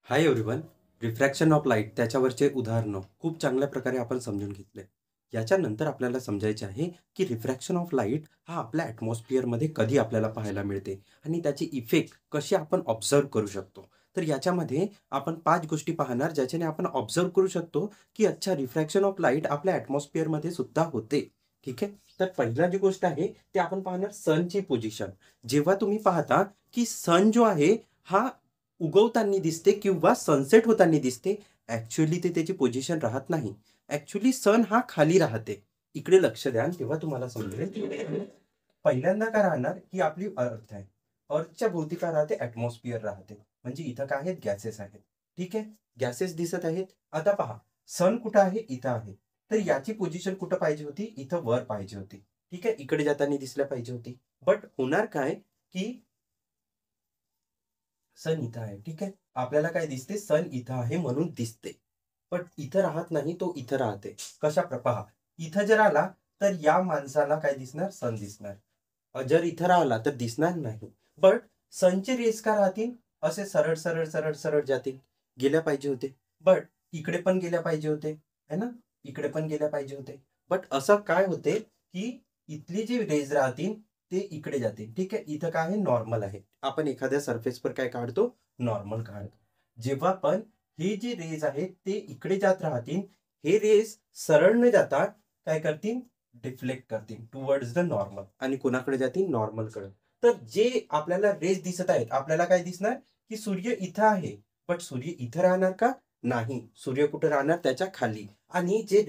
Hi everyone. Refraction of light त्याच्यावरचे उदाहरणं खूप चांगल्या प्रकारे आपण समजून घेतले. याच्यानंतर आपल्याला समजायचे आहे की रिफ्रॅक्शन ऑफ लाईट हा आपल्या ॲटमॉस्फिअरमध्ये कधी आपल्याला पाहायला मिळते आणि त्याची इफेक्ट कशी आपण ऑब्झर्व्ह करू शकतो. तर याच्यामध्ये आपण 5 गोष्टी पाहणार ज्याच्याने आपण ऑब्झर्व्ह करू शकतो की अच्छा रिफ्रॅक्शन ऑफ लाईट आपल्या ॲटमॉस्फिअरमध्ये सुद्धा होते. ठीक आहे. तर पहिला जी गोष्ट आहे ते आपण पाहणार सनची पोझिशन. जेव्हा तुम्ही पाहता की सन जो आहे हा उगवताना दिसते किंवा सनसेट होताना दिसते. ॲक्चुअली ते त्याची पोझिशन राहत नाही. ॲक्चुअली सन हा खाली राहते. इकडे लक्ष द्या तेव्हा तुम्हाला समजेल. पहिल्यांदा काय राहणार ही आपली अर्थ आहे. अर्थच्या भोवती काय राहते ॲटमॉस्फिअर राहते. म्हणजे इथं काय आहेत गॅसेस आहेत. ठीक आहे. गॅसेस दिसत आहेत. आता पहा सन कुठं आहे इथं आहे. तर याची पोझिशन कुठं पाहिजे होती इथं वर पाहिजे होती. ठीक आहे. इकडे जाताना दिसल्या पाहिजे होती. बट होणार काय की सन इथं आहे. ठीक आहे. आपल्याला काय दिसते सन इथं आहे म्हणून दिसते. पण इथं राहत नाही तो इथं राहते. पहा इथं जर आला तर या माणसाला काय दिसणार सन दिसणार. जर इथं राहिला तर दिसणार नाही. बट सनचे रेस का राहतील असे सरळ सरळ सरळ सरळ जातील. गेल्या पाहिजे होते. बट इकडे पण गेल्या पाहिजे होते है ना. इकडे पण गेल्या पाहिजे होते. बट असं काय होते की इथली जी रेज राहतील ते इकडे जाते. ठीक आहे. इथं काय आहे नॉर्मल आहे. आपण एखाद्या सरफेसवर काय काढतो नॉर्मल काढतो. जेव्हा पण हे जे रेज आहेत ते इकडे जात राहतील. हे रेज सरळ न जाता काय करतील डिफ्लेक्ट करतील टुवर्ड्स द नॉर्मल आणि कोणाकडे जातील नॉर्मलकडे. तर जे आपल्याला रेज दिसत आहेत आपल्याला काय दिसणार की सूर्य इथं आहे. बट सूर्य इथं राहणार का नाही. सूर्य कुठे राहणार त्याच्या खाली. आणि जे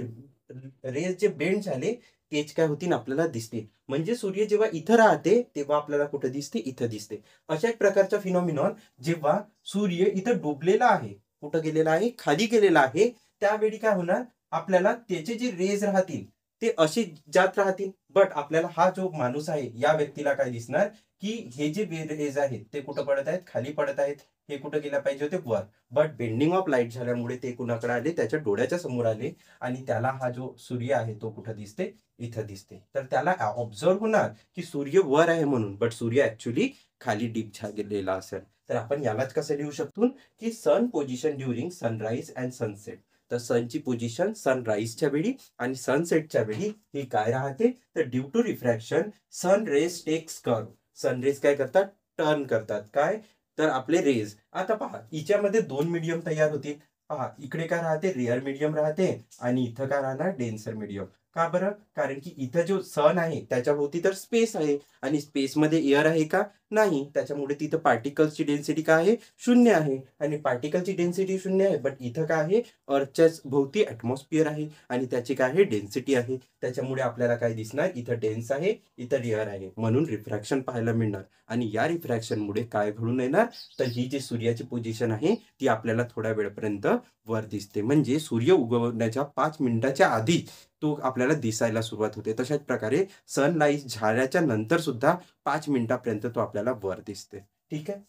रेज जे बेंड झाले तेच काय होतील आपल्याला दिसतील. म्हणजे सूर्य जेव्हा इथं राहते तेव्हा आपल्याला कुठं दिसते इथं दिसते. अशा एक प्रकारचा फिनॉमिनॉन जेव्हा सूर्य इथं डुबलेला आहे कुठं गेलेला आहे खाली गेलेला आहे त्यावेळी काय होणार आपल्याला त्याचे जे रेज राहतील ते असे जात राहतील. बट आपल्याला हा जो माणूस आहे या व्यक्तीला काय दिसणार की हे जे रेज आहेत ते कुठं पडत आहेत खाली पडत आहेत. हे कुठं गेला पाहिजे होते वर. बट बेंडिंग ऑफ लाईट झाल्यामुळे ते कुणाकडे आले त्याच्या डोळ्याच्या समोर आले आणि त्याला हा जो सूर्य आहे तो कुठं दिसते इथं दिसते. तर त्याला ऑब्झर्व होणार की सूर्य वर आहे म्हणून बट सूर्य ऍक्च्युली खाली डीप गेलेला असेल. तर आपण यालाच कसं लिहू शकतो की sun position during sunrise and sunset. तर सनची पोझिशन सनराईजच्या वेळी आणि सनसेटच्या वेळी ही काय राहते तर due to refraction sun rays takes curve. Sun rays काय करतात टर्न करतात काय तर आपले रेज. आता पहा हिच्यामध्ये दोन मीडियम तयार होतील. पहा इकडे काय राहते रेअर मीडियम राहते आणि इथं काय राहणार डेन्सर मीडियम. का बरं कारण की इथं जो सन आहे त्याच्या भोवती तर स्पेस आहे आणि स्पेसमध्ये एअर आहे का नाही. त्याच्यामुळे तिथं पार्टिकल्सची डेन्सिटी काय आहे शून्य आहे आणि पार्टिकलची डेन्सिटी शून्य आहे. बट इथं काय आहे अर्थच्याच भोवती ॲटमॉस्फिअर आहे आणि त्याची काय आहे डेन्सिटी आहे. त्याच्यामुळे आपल्याला काय दिसणार इथं डेन्स आहे इथं एअर आहे म्हणून रिफ्रॅक्शन पाहायला मिळणार. आणि या रिफ्रॅक्शनमुळे काय घडून येणार तर ही जी सूर्याची पोझिशन आहे ती आपल्याला थोड्या वेळपर्यंत वर दिसते. म्हणजे सूर्य उगवण्याच्या 5 मिनिटाच्या आधी तो आपल्याला दिसायला सुरुवात होते. तशाच प्रकारे सनराईज झाल्याच्या नंतर सुद्धा 5 मिनिटापर्यंत तो आपल्याला वर दिसते. ठीक आहे.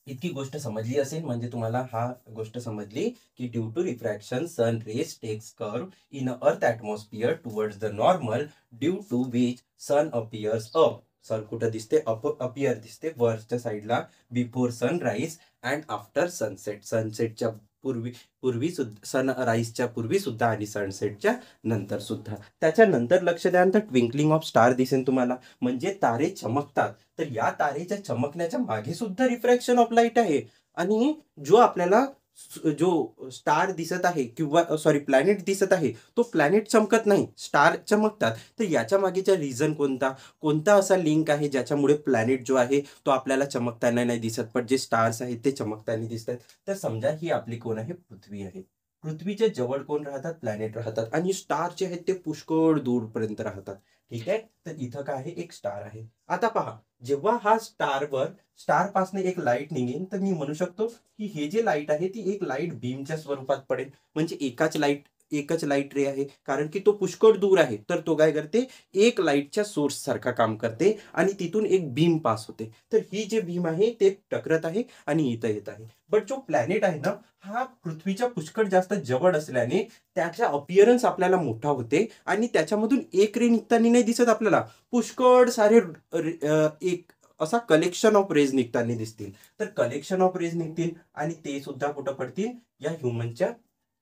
इतकी गोष्ट समजली असेल म्हणजे तुम्हाला हा गोष्ट समजली की due to refraction sun rays takes curve in earth atmosphere towards the normal due to which sun appears up. Sun कुठं दिसते अपियर दिसते वरच्या साईडला before sunrise and after sunset. सनसेटच्या पूर्वी पूर्वी सुद्धा सनराईजच्या पूर्वी सुद्धा आणि सनसेटच्या नंतर सुद्धा. त्याच्यानंतर लक्ष द्या तर ट्विंकलिंग ऑफ स्टार दिसेल तुम्हाला. म्हणजे तारे चमकतात. तर या तारेच्या चमकण्याच्या मागे सुद्धा रिफ्रॅक्शन ऑफ लाईट आहे. आणि जो आपल्याला जो स्टार दिसत आहे किंवा सॉरी प्लॅनेट दिसत आहे तो प्लॅनेट चमकत नाही स्टार चमकतात. तर याच्या मागेचा रिझन कोणता असा लिंक आहे ज्याच्यामुळे प्लॅनेट जो आहे तो आपल्याला चमकताना नाही दिसत पण जे स्टार्स आहेत ते चमकताना दिसतात. तर समजा ही आपली कोण आहे पृथ्वी आहे. पृथ्वीच्या जवळ कोण राहतात प्लॅनेट राहतात आणि स्टार जे आहेत ते पुष्कळ दूरपर्यंत राहतात. ठीक आहे. तर इथं काय आहे एक स्टार आहे. आता पहा जेव्हा हा स्टार पासने एक लाईट निघेन तर मी म्हणू शकतो की हे जे लाईट आहे ती एक लाईट बीमच्या स्वरूपात पडेल. म्हणजे एकच लाईट रे आहे कारण की तो पुष्कळ दूर आहे. तर तो काय करते एक लाईटच्या सोर्स सारखा काम करते आणि तिथून एक बीम पास होते. तर ही जे बीम आहे ते टकरत आहे आणि इथं येत आहे. बट जो प्लॅनेट आहे ना हा पृथ्वीच्या पुष्कळ जास्त जवळ असल्याने त्याचा अपिअरन्स आपल्याला मोठा होते आणि त्याच्यामधून एक रे निघताना नाही दिसत आपल्याला. पुष्कळ सारे एक असा कलेक्शन ऑफ रेज निघताना दिसतील. तर कलेक्शन ऑफ रेज निघतील आणि ते सुद्धा कुठं पडतील, या ह्युमनच्या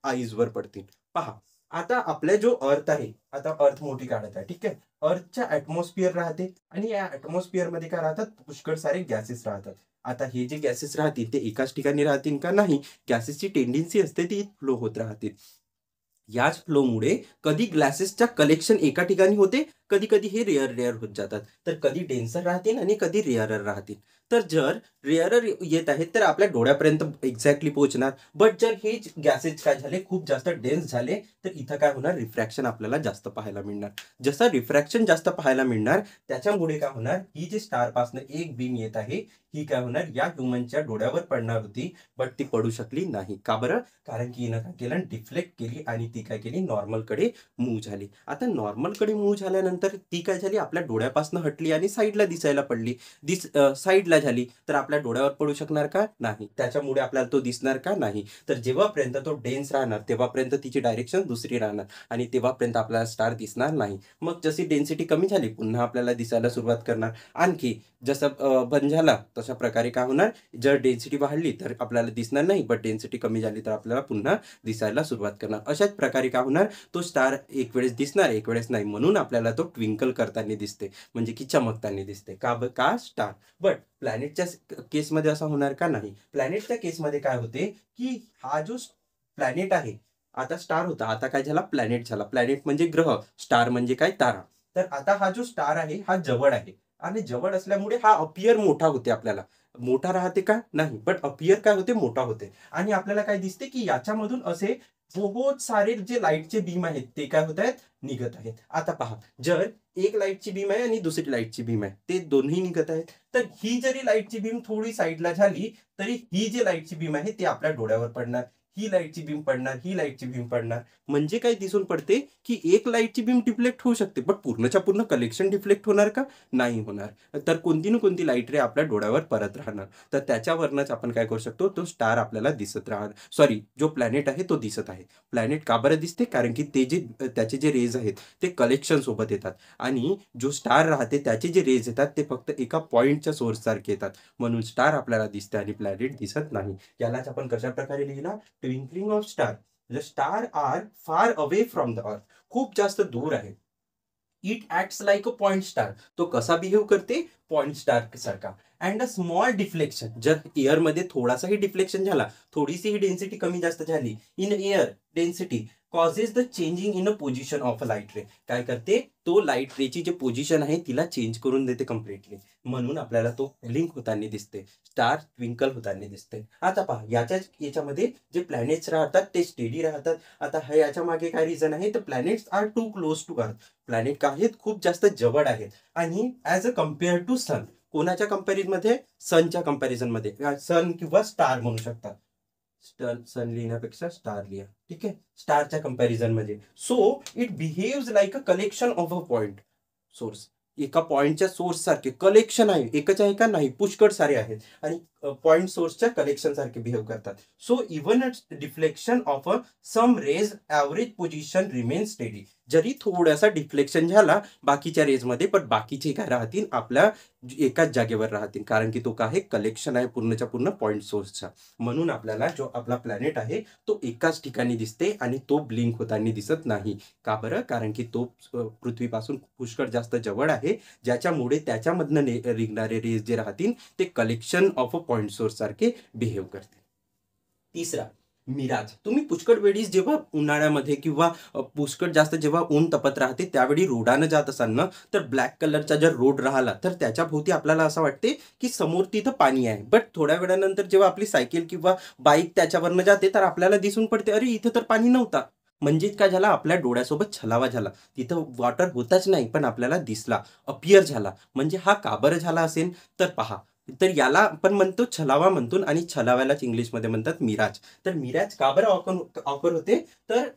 आईजवर पडतील. पहा, आता आपला जो अर्थ आहे, आता अर्थ मोठी काढत आहे, ठीक आहे. अर्थच्या ऍटमॉस्फिअर राहते आणि या ऍटमॉस्फिअर मध्ये काय राहतात, पुष्कळ सारे गॅसेस राहतात. आता हे जे गॅसेस राहतील ते एकाच ठिकाणी राहतील का, नाही. गॅसेसची टेंडन्सी असते ती फ्लो होत राहतील. याच फ्लोमुळे कधी ग्लासेसच्या कलेक्शन एका ठिकाणी होते, कधी कधी हे रेअर होत जातात. तर कधी डेन्सर राहतील आणि कधी रेअरर राहतील. तर जर रेअरर येत आहेत तर आपल्या डोळ्यापर्यंत एक्झॅक्टली पोहोचणार. बट जर हे गॅसेस काय झाले, खूप जास्त डेन्स झाले, तर इथं काय होणार, रिफ्रॅक्शन आपल्याला जास्त पाहायला मिळणार. जसं रिफ्रॅक्शन जास्त पाहायला मिळणार, त्याच्यामुळे काय होणार, ही जी स्टार पासून एक बीम येत आहे, ही काय होणार, या ह्युमनच्या डोळ्यावर पडणार होती, बट ती पडू शकली नाही. का बरं? कारण की हिनं काय केलं, डिफ्लेक्ट केली आणि ती काय केली, नॉर्मलकडे मूव्ह झाली. आता नॉर्मलकडे मूव्ह झाल्यानंतर ती काय झाली, आपल्या डोळ्यापासून हटली आणि साईडला दिसायला पडली. साईडला झाली तर आपल्या डोळ्यावर पडू शकणार का, नाही. त्याच्यामुळे आपल्याला तो दिसणार का, नाही. तर जेव्हापर्यंत तो डेन्स राहणार तेव्हापर्यंत तिची डायरेक्शन दुसरी राहणार आणि तेव्हापर्यंत आपल्याला स्टार दिसणार नाही. मग जशी डेन्सिटी कमी झाली, पुन्हा आपल्याला दिसायला सुरुवात करणार. आणखी जसं बंद झाला तशा प्रकारे काय होणार, जर डेन्सिटी वाढली तर आपल्याला दिसणार नाही, बट डेन्सिटी कमी झाली तर आपल्याला पुन्हा दिसायला सुरुवात करणार. अशाच प्रकारे काय होणार, तो स्टार एक वेळेस दिसणार, एक वेळेस नाही. म्हणून आपल्याला तो ट्विंकल करताना दिसते, म्हणजे की चमकताना दिसते. का स्टार. बट प्लॅनेटच्या केसमध्ये असं होणार का, नाही. प्लॅनेटच्या केसमध्ये काय होते, की हा जो प्लॅनेट आहे, आता स्टार होता, आता काय झाला, प्लॅनेट झाला. प्लॅनेट म्हणजे ग्रह, स्टार म्हणजे काय, तारा. तर आता हा जो स्टार आहे हा जवळ आहे आणि जवळ असल्यामुळे हा अपियर मोठा होते. आपल्याला मोठा राहते का, नाही. बट अपियर काय होते, मोठा होते. आणि आपल्याला काय दिसते, की याच्यामधून असे बहुत सारे जे लाईटचे बीम आहेत ते काय होत आहेत, निघत आहेत. आता पहा, जर एक लाईटची बीम आहे आणि दुसरी लाईटची बीम आहे, ते दोन्ही निघत आहेत. तर ही जरी लाईटची बीम थोडी साईडला झाली तरी ही जी लाईटची बीम आहे ती आपल्या डोळ्यावर पडणार, ही लाईटची बीम पडणार, ही लाईटची बीम पडणार. म्हणजे काय दिसून पडते, की एक लाईटची बीम डिफ्लेक्ट होऊ शकते, बट पूर्णच्या पूर्ण कलेक्शन डिफ्लेक्ट होणार का, नाही होणार. तर कोणती ना कोणती लाईट रे आपल्या डोळ्यावर परत राहणार. तर त्याच्यावरनच आपण काय करू शकतो, तो स्टार आपल्याला दिसत राहणार. सॉरी, जो प्लॅनेट आहे तो दिसत आहे. प्लॅनेट का बरं दिसते, कारण की त्याचे जे रेज आहेत ते कलेक्शन सोबत येतात आणि जो स्टार राहते त्याचे जे रेज येतात ते फक्त एका पॉइंटच्या सोर्स सारखे येतात. म्हणून स्टार आपल्याला दिसते आणि प्लॅनेट दिसत नाही. यालाच आपण कशा प्रकारे लिहिला, twinkling of star. The star are far away from the earth, खूप जास्त दूर आहे. It acts like a point star, तो कसा बिहेव करते, पॉइंट स्टार सारखा. अँड अ स्मॉल डिफ्लेक्शन, जर एअर मध्ये थोडासाही डिफ्लेक्शन झाला, थोडीशी डेन्सिटी कमी जास्त झाली in air, density causes the changing in a position of a light ray. काय करते, तो लाईट रेची जे पोझिशन आहे तिला चेंज करून देते कम्प्लिटली. म्हणून आपल्याला तो ब्लिंक होताना दिसते, स्टार ट्विंकल होताना दिसते. आता पहा, याच्यामध्ये जे प्लॅनेट्स राहतात ते स्टेडी राहतात. आता हा याच्या मागे काय रिझन आहे, तर planets are too close to earth. Planet काय आहेत, खूप जास्त जवळ आहेत. आणि as a compare to sun, कोणाच्या कंपॅरिझन मध्ये, सनच्या कंपॅरिझन मध्ये, सन किंवा स्टार म्हणू शकतात. सन लिहिण्यापेक्षा स्टार लिहा, ठीक आहे, स्टारच्या कंपॅरिझन मध्ये. So it behaves like a collection of a point source. एका पॉइंटच्या सोर्स सारखे कलेक्शन आहे, एकच आहे का, नाही, पुष्कळ सारे आहेत आणि पॉइंट सोर्सच्या कलेक्शन सारखे बिहेव करतात. So even a deflection of a sun rays average position remain steady. जरी थोडासा डिफ्लेक्शन झाला बाकीच्या रेजमध्ये, पण बाकीचे काय राहतील, आपल्या एकाच जागेवर राहतील, कारण की तो काय कलेक्शन आहे पूर्णच्या पूर्ण पॉइंट सोर्सचा. म्हणून आपल्याला जो आपला प्लॅनेट आहे तो एकाच ठिकाणी दिसते आणि तो ब्लिंक होताना दिसत नाही. का बरं, कारण की तो पृथ्वीपासून पुष्कळ जास्त जवळ आहे, ज्याच्यामुळे त्याच्यामधनं निघणारे रेज जे राहतील ते collection of a point source सारखे बिहेव करते. तिसरा, मिराज. तुम्ही पुष्कळ वेळी जेव्हा उन्हाळ्यामध्ये किंवा पुष्कळ जास्त जेव्हा ऊन तपत राहते त्यावेळी रोडानं जात असाल ना, तर ब्लॅक कलरचा जर रोड राहिला तर त्याच्या भोवती आपल्याला असं वाटते की समोर तिथं पाणी आहे. बट थोड्या वेळानंतर जेव्हा आपली सायकल किंवा बाईक त्याच्यावरनं जाते तर आपल्याला दिसून पडते, अरे इथं तर पाणी नव्हता. म्हणजे काय झाला, आपल्या डोळ्यासोबत छलावा झाला. तिथं वॉटर होताच नाही पण आपल्याला दिसला, अपियर झाला. म्हणजे हा का बरं झाला असेल, तर पहा, तर याला आपण म्हणतो छलावा म्हणतो आणि छलाव्यालाच इंग्लिशमध्ये म्हणतात मिराज. तर मिराज का बरं ऑकर होते, तर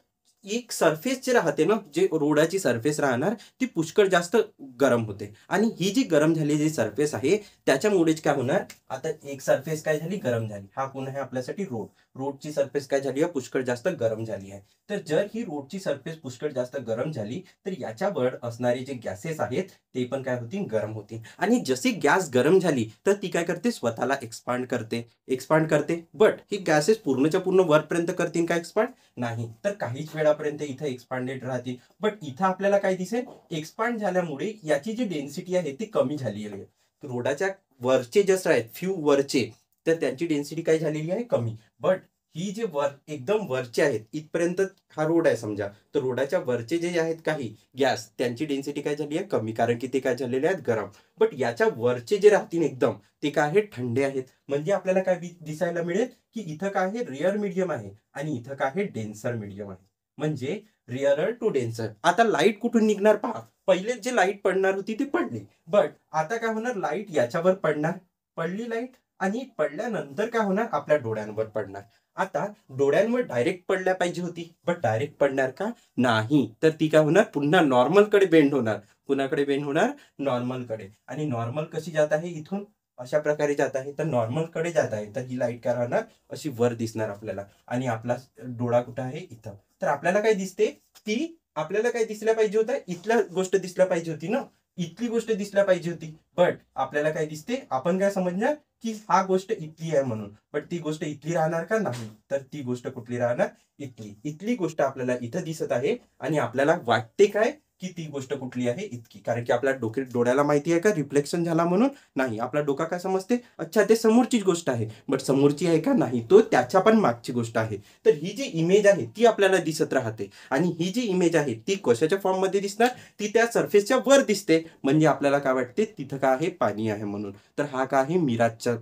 एक सरफेस जे राहते ना, जे रोडाची सरफेस राहणार ती पुष्कळ जास्त गरम होते आणि ही जी गरम झालेली सरफेस आहे त्याच्यामुळेच काय होणार, आता एक सरफेस काय झाली, गरम झाली. हा कोण आहे आपल्यासाठी, रोड. रोडची सरफेस काय झाली आहे, पुष्कळ जास्त गरम झाली आहे. तर जर ही रोडची सरफेस पुष्कळ जास्त गरम झाली तर याच्यावर असणारे जे गॅसेस आहेत ते पण काय होतील, गरम होतील. आणि जशी गॅस गरम झाली तर ती काय करते, स्वतःला एक्सपांड करते. बट ही गॅसेस पूर्णच्या पूर्ण वरपर्यंत करतील का एक्सपांड, नाही. तर काहीच वेळापर्यंत इथे एक्सपांडेड राहतील. बट इथं आपल्याला काय दिसेल, एक्सपांड झाल्यामुळे याची जी डेन्सिटी आहे ती कमी झाली आहे. रोडाच्या वरचे जस्ट आहेत फ्यू वरचे, तर त्यांची डेन्सिटी काय झालेली आहे, कमी. बट ही जे वर एकदम वरचे आहेत इथपर्यंत हा रोड आहे समजा, तर रोडाच्या वरचे जे आहेत काही गॅस त्यांची डेन्सिटी काय झाली आहे, कमी, कारण की ते काय झालेले आहेत, गरम. बट याच्या वरचे जे राहतील एकदम ते काय आहेत, थंडे आहेत. म्हणजे आपल्याला काय दिसायला मिळेल की इथं काय आहे, रेअर मीडियम आहे आणि इथं काय आहे, डेन्सर मीडियम आहे. म्हणजे रेअरर टू डेन्सर. आता लाईट कुठून निघणार पहा, पहिले जे लाईट पडणार होती ती पडली. बट आता काय होणार, लाईट याच्यावर पडणार, पडली लाईट, आणि पडल्यानंतर काय होणार, आपल्या डोळ्यांवर पडणार. आता डोळ्यांवर डायरेक्ट पडल्या पाहिजे होती, बट डायरेक्ट पडणार का, नाही. तर ती काय होणार, पुन्हा नॉर्मल कडे बेंड होणार. कुणाकडे बेंड होणार, नॉर्मल कडे. आणि नॉर्मल कशी जात आहे, इथून अशा प्रकारे जात आहे, तर नॉर्मल कडे जात आहे. तर ही लाईट काय राहणार, अशी वर दिसणार आपल्याला. आणि आपला डोळा कुठं आहे, इथं. तर आपल्याला काय दिसते, की आपल्याला काय दिसल्या पाहिजे होतं, इथल्या गोष्ट दिसल्या पाहिजे होती ना, इथली गोष्ट दिसल्या पाहिजे होती. बट आपल्याला काय दिसते, आपण काय समजणार की हा गोष्ट इथली आहे म्हणून. बट ती गोष्ट इथली राहणार का, नाही. तर ती गोष्ट कुठली राहणार, इथली गोष्ट आपल्याला इथं दिसत आहे. आणि आपल्याला वाटते काय की ती गोष्ट कुठली आहे, इतकी. कारण की आपल्या डोळ्याला माहिती आहे का रिफ्लेक्शन झाला म्हणून, नाही. आपला डोका काय समजते, अच्छा ते समोरचीच गोष्ट आहे. बट समोरची आहे का, नाही, तो त्याच्या पण मागची गोष्ट आहे. तर ही जी इमेज आहे ती आपल्याला दिसत राहते. आणि ही जी इमेज आहे ती कशाच्या फॉर्म मध्ये दिसणार, ती त्या सरफेसच्या वर दिसते. म्हणजे आपल्याला काय वाटते, तिथं काय आहे, पाणी आहे म्हणून. तर हा काय आहे, मिराजचा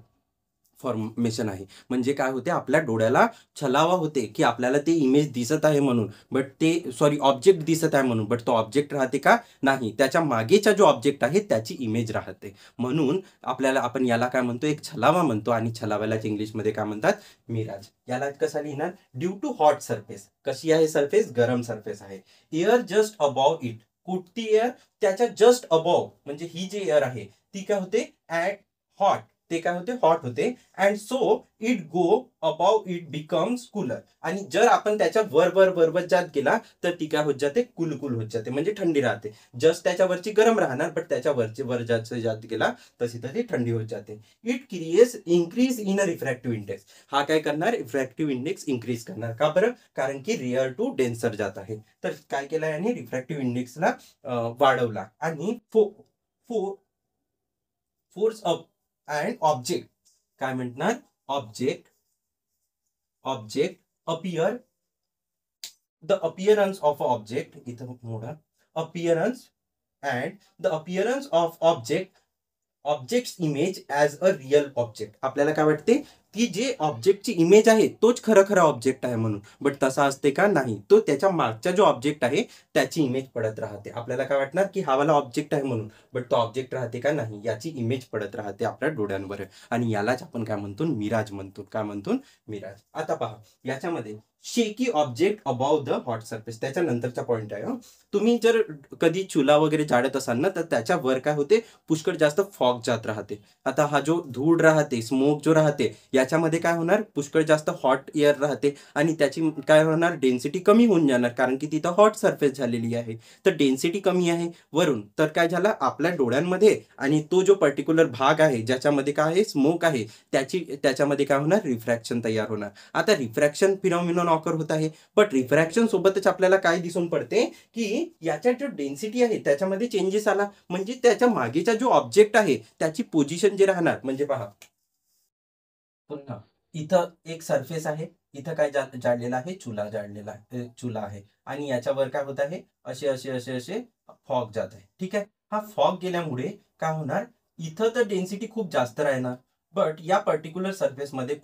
फॉर्मेशन आहे. म्हणजे काय होते, आपल्या डोळ्याला छलावा होते की आपल्याला ते इमेज दिसत आहे म्हणून, बट ते सॉरी ऑब्जेक्ट दिसत आहे म्हणून. बट तो ऑब्जेक्ट राहते का, नाही. त्याच्या मागेचा जो ऑब्जेक्ट आहे त्याची इमेज राहते. म्हणून आपल्याला, आपण याला काय म्हणतो, एक छलावा म्हणतो. आणि छलाव्यालाच इंग्लिशमध्ये काय म्हणतात, मिराज. याला कसा लिहिणार, ड्यू टू हॉट सरफेस. कशी आहे सरफेस, गरम सरफेस आहे. एअर जस्ट अबाव इट, कुठती एअर, त्याच्या जस्ट अबाव. म्हणजे ही जी एअर आहे ती काय होते, ऍट हॉट, ते काय होते, हॉट होते. And so it go above it becomes cooler. आणि जर आपण त्याच्या वर जात गेला तर ती काय होत जाते, कुल होत जाते, म्हणजे थंडी राहते. जस्ट त्याच्यावरची गरम राहणार, बट त्याच्या वर जात गेला तशी ती थंडी होत जाते. It creates increase in a refractive index. हा काय करणार, रिफ्रॅक्टिव्ह इंडेक्स इंक्रीज करणार. का बरं, कारण की रेअर टू डेन्सर जात आहे. तर काय केलं याने, रिफ्रॅक्टिव्ह इंडेक्सला वाढवला. आणि फोर्स अप अँड ऑब्जेक्ट, काय म्हणणार, object appear, the appearance of object, इथं मोडा, appearance and the appearance of objects image as a real object. आपल्याला काय वाटते, की जे ऑब्जेक्टची इमेज आहे तोच खरा ऑब्जेक्ट आहे म्हणून. बट तसा असते का, नाही. तो त्याच्या मागचा जो ऑब्जेक्ट आहे त्याची इमेज पडत राहते. आपल्याला काय वाटणार की हा वाला ऑब्जेक्ट आहे म्हणून, बट तो ऑब्जेक्ट राहते का, नाही. याची इमेज पडत राहते आपल्या डोळ्यांवर. आणि यालाच आपण काय म्हणतो, मिराज म्हणतो. काय म्हणतो, मिराज. आता पहा याच्यामध्ये शेकी object above the hot surface, त्याच्यानंतरचा पॉइंट आहे. तुम्ही जर कधी चुला वगैरे जाळत असाल ना, तर त्याच्यावर काय होते, पुष्कळ जास्त फॉग जात राहते. आता हा जो धूळ राहते, स्मोक जो राहते, याच्यामध्ये काय होणार, पुष्कळ जास्त हॉट एअर राहते. आणि त्याची काय होणार, डेन्सिटी कमी होऊन जाणार, कारण की तिथं हॉट सरफेस झालेली आहे. तर डेन्सिटी कमी आहे वरून, तर काय झालं, आपल्या डोळ्यांमध्ये आणि तो जो पर्टिक्युलर भाग आहे ज्याच्यामध्ये काय आहे, स्मोक आहे, त्याच्यामध्ये काय होणार, रिफ्रॅक्शन तयार होणार. आता रिफ्रॅक्शन फिनॉमिनॉन ऑकर होत आहे. बट रिफ्रॅक्शन सोबतच आपल्याला काय दिसून पडते, की याच्या जो डेन्सिटी आहे त्याच्यामध्ये चेंजेस आला. म्हणजे त्याच्या मागेचा जो ऑब्जेक्ट आहे त्याची पोझिशन जे राहणार, म्हणजे पहा पुन्हा इथं एक सरफेस आहे, इथं काय जाळलेला आहे, चुला आहे. आणि याच्यावर काय होत आहे, असे असे असे असे फॉग जात आहे. ठीक आहे. हा फॉग गेल्यामुळे काय होणार, इथं तर डेन्सिटी खूप जास्त राहणार. बट या पर्टिक्युलर सरफेसमध्ये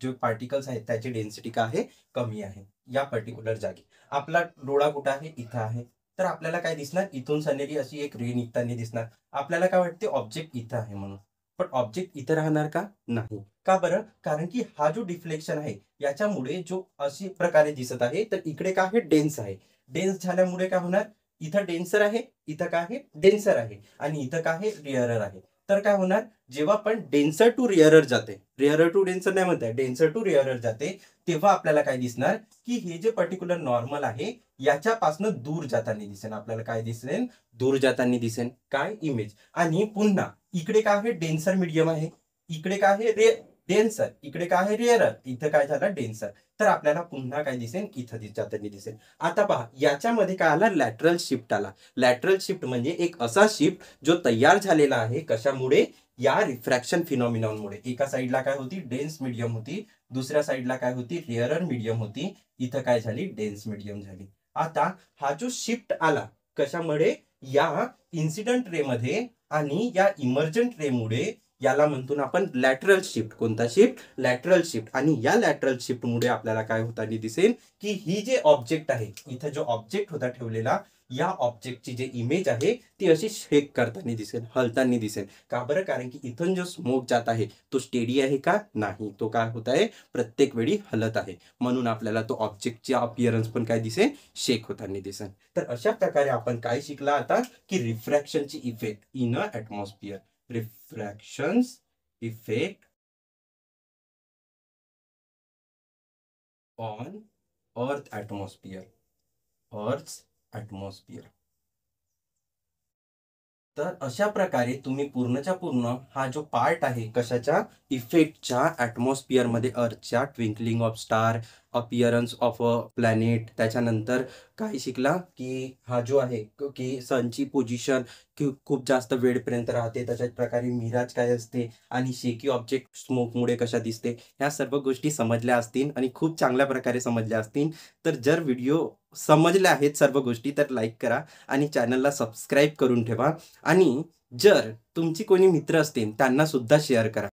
जे पार्टिकल्स आहेत त्याची डेन्सिटी काय आहे, कमी आहे. या पर्टिक्युलर जागी आपला डोळा कुठं आहे, इथं आहे. तर आपल्याला काय दिसणार, इथून सनेरी अशी एक रे निघताना दिसणार. आपल्याला काय वाटते, ऑब्जेक्ट इथं आहे म्हणून. पण ऑब्जेक्ट इथं राहणार का? नाही. का बरं? कारण की हा जो डिफ्लेक्शन आहे याच्यामुळे जो अशी प्रकारे दिसत आहे, तर इकडे काय आहे? डेन्स आहे. डेन्स झाल्यामुळे काय होणार? इथं डेन्सर आहे, इथं काय आहे? डेन्सर आहे आणि इथं काय आहे? रेअरर आहे. तर काय होणार? जेव्हा पण डेन्सर टू रेअरर जाते, रेअरर टू डेन्सर नाही म्हणताय, डेन्सर टू रेअरर जाते, तेव्हा आपल्याला काय दिसणार? की हे जे पर्टिक्युलर नॉर्मल आहे याच्यापासून दूर जाताना दिसेल. आपल्याला काय दिसेल? दूर जाताना दिसेल. काय? इमेज. आणि पुन्हा इकडे काय आहे? डेन्सर मीडियम आहे. इकडे काय आहे? डेन्सर. इकडे काय आहे? रेअरर. इथं काय झालं? डेन्सर. तर आपल्याला पुन्हा काय दिसेल? इथं जाताना दिसेल. आता पहा, याच्यामध्ये काय आला? लॅटरल शिफ्ट आला. लॅटरल शिफ्ट म्हणजे एक असा शिफ्ट जो तयार झालेला आहे. कशामुळे? या रिफ्रॅक्शन फिनॉमिनॉनमुळे. एका साईडला काय होती? डेन्स मीडियम होती. दुसऱ्या साईडला काय होती? रेअरर मीडियम होती. इथं काय झाली? डेन्स मीडियम झाली. आता हा जो शिफ्ट आला कशामुळे? या इन्सिडंट रे मध्ये आणि या इमर्जंट रे मुळे याला म्हणतो आपण लॅटरल शिफ्ट. कोणता शिफ्ट? Lateral shift. आणि या लॅटरल शिफ्ट मुळे आपल्याला काय होताना दिसेल? की ही जे ऑब्जेक्ट आहे, इथं जो ऑब्जेक्ट होता ठेवलेला, या ऑब्जेक्टची जी इमेज आहे ती अशी शेक करताना दिसेल, हलताना दिसेल. का बरं? कारण की इथून जो स्मोक जात आहे तो स्टेडी आहे का? नाही. तो काय होत आहे? प्रत्येक वेळी हलत आहे. म्हणून आपल्याला तो ऑब्जेक्टची अपीअरन्स पण काय दिसेल? शेक होताना दिसेल. तर अशा प्रकारे आपण काय शिकला आता? की रिफ्रॅक्शनची effect in a atmosphere. Refraction's effect on earth atmosphere. Earth atmosphere. तर अशा प्रकारे तुम्ही पूर्णच्या पूर्ण हा जो पार्ट आहे कशाच्या? इफेक्टच्या, ॲटमॉस्फिअरमध्ये अर्थच्या, twinkling of star, appearance of a planet, त्याच्यानंतर काय शिकला? की हा जो आहे की सनची पोझिशन खूप जास्त वेळपर्यंत राहते, त्याच्याच प्रकारे मिराज काय असते आणि शेकी ऑब्जेक्ट स्मोकमुळे कशा दिसते, ह्या सर्व गोष्टी समजल्या असतील आणि खूप चांगल्या प्रकारे समजल्या असतील. तर जर व्हिडिओ समजल्या आहेत सर्व गोष्टी तर लाईक करा आणि चॅनलला सबस्क्राईब करून ठेवा. आणि जर तुमची कोणी मित्र असतील त्यांना सुद्धा शेअर करा.